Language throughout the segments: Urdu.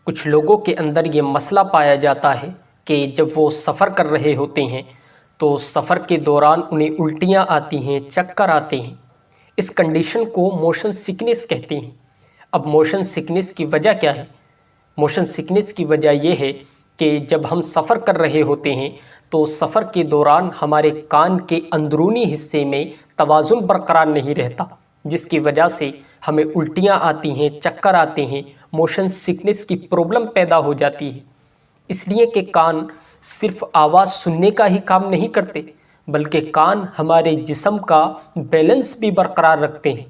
کچھ لوگوں کے اندر یہ مسئلہ پایا جاتا ہے کہ جب وہ سفر کر رہے ہوتے ہیں تو سفر کے دوران انہیں الٹیاں آتی ہیں، چکر آتے ہیں۔ اس کنڈیشن کو موشن سکنس کہتے ہیں۔ اب موشن سکنس کی وجہ کیا ہے؟ موشن سکنس کی وجہ یہ ہے کہ جب ہم سفر کر رہے ہوتے ہیں تو سفر کے دوران ہمارے کان کے اندرونی حصے میں توازن برقرار نہیں رہتا، جس کی وجہ سے ہمیں الٹیاں آتی ہیں، چکر آتے ہیں، موشن سکنس کی پرابلم پیدا ہو جاتی ہے۔ اس لیے کہ کان صرف آواز سننے کا ہی کام نہیں کرتے، بلکہ کان ہمارے جسم کا بیلنس بھی برقرار رکھتے ہیں۔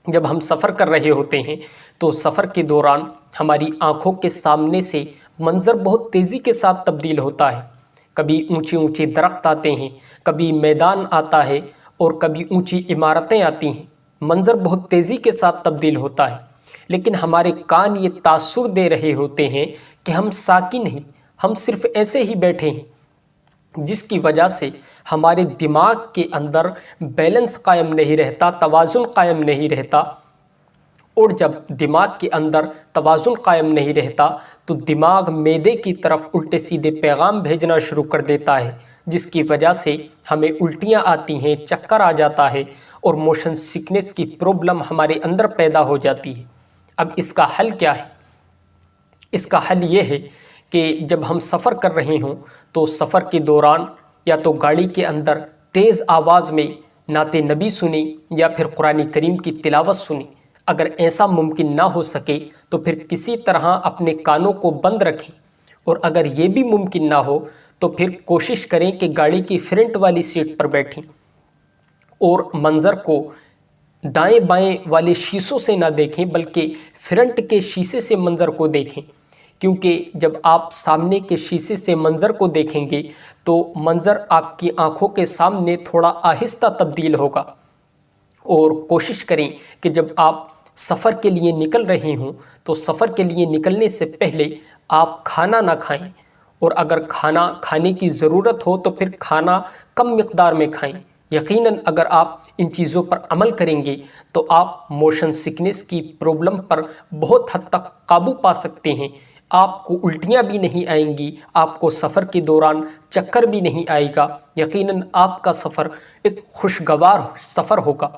جب ہم سفر کر رہے ہوتے ہیں تو سفر کے دوران ہماری آنکھوں کے سامنے سے منظر بہت تیزی کے ساتھ تبدیل ہوتا ہے۔ کبھی اونچے اونچے درخت آتے ہیں، کبھی میدان آتا ہے اور کبھی اونچی عمارتیں آتی ہیں۔ منظر بہت تیزی کے ساتھ تبدیل ہوتا ہے، لیکن ہمارے کان یہ تاثر دے رہے ہوتے ہیں کہ ہم ساکن ہیں، ہم صرف ایسے ہی بیٹھے ہیں، جس کی وجہ سے ہمارے دماغ کے اندر بیلنس قائم نہیں رہتا، توازن قائم نہیں رہتا۔ اور جب دماغ کے اندر توازن قائم نہیں رہتا تو دماغ معدے کی طرف الٹے سیدھے پیغام بھیجنا شروع کر دیتا ہے، جس کی وجہ سے ہمیں الٹیاں آتی ہیں، چکر آ جاتا ہے اور موشن سکنس کی پرابلم ہمارے اندر پیدا ہو جاتی ہے۔ اب اس کا حل کیا ہے؟ اس کا حل یہ ہے کہ جب ہم سفر کر رہے ہوں تو سفر کے دوران یا تو گاڑی کے اندر تیز آواز میں نعت نبی سنیں یا پھر قرآن کریم کی تلاوت سنیں۔ اگر ایسا ممکن نہ ہو سکے تو پھر کسی طرح اپنے کانوں کو بند رکھیں، اور اگر یہ بھی ممکن نہ ہو تو پھر کوشش کریں کہ گاڑی کی فرنٹ والی سیٹ پر بیٹھیں اور منظر کو دائیں بائیں والے شیشوں سے نہ دیکھیں بلکہ فرنٹ کے شیشے سے منظر کو دیکھیں، کیونکہ جب آپ سامنے کے شیشے سے منظر کو دیکھیں گے تو منظر آپ کی آنکھوں کے سامنے تھوڑا آہستہ تبدیل ہوگا۔ اور کوشش کریں کہ جب آپ سفر کے لیے نکل رہے ہوں تو سفر کے لیے نکلنے سے پہلے آپ کھانا نہ کھائیں، اور اگر کھانا کھانے کی ضرورت ہو تو پھر کھانا کم مقدار میں کھائیں۔ یقیناً اگر آپ ان چیزوں پر عمل کریں گے تو آپ موشن سکنس کی پرابلم پر بہت حد تک قابو پا سکتے ہیں۔ آپ کو الٹیاں بھی نہیں آئیں گی، آپ کو سفر کے دوران چکر بھی نہیں آئے گا۔ یقیناً آپ کا سفر ایک خوشگوار سفر ہوگا۔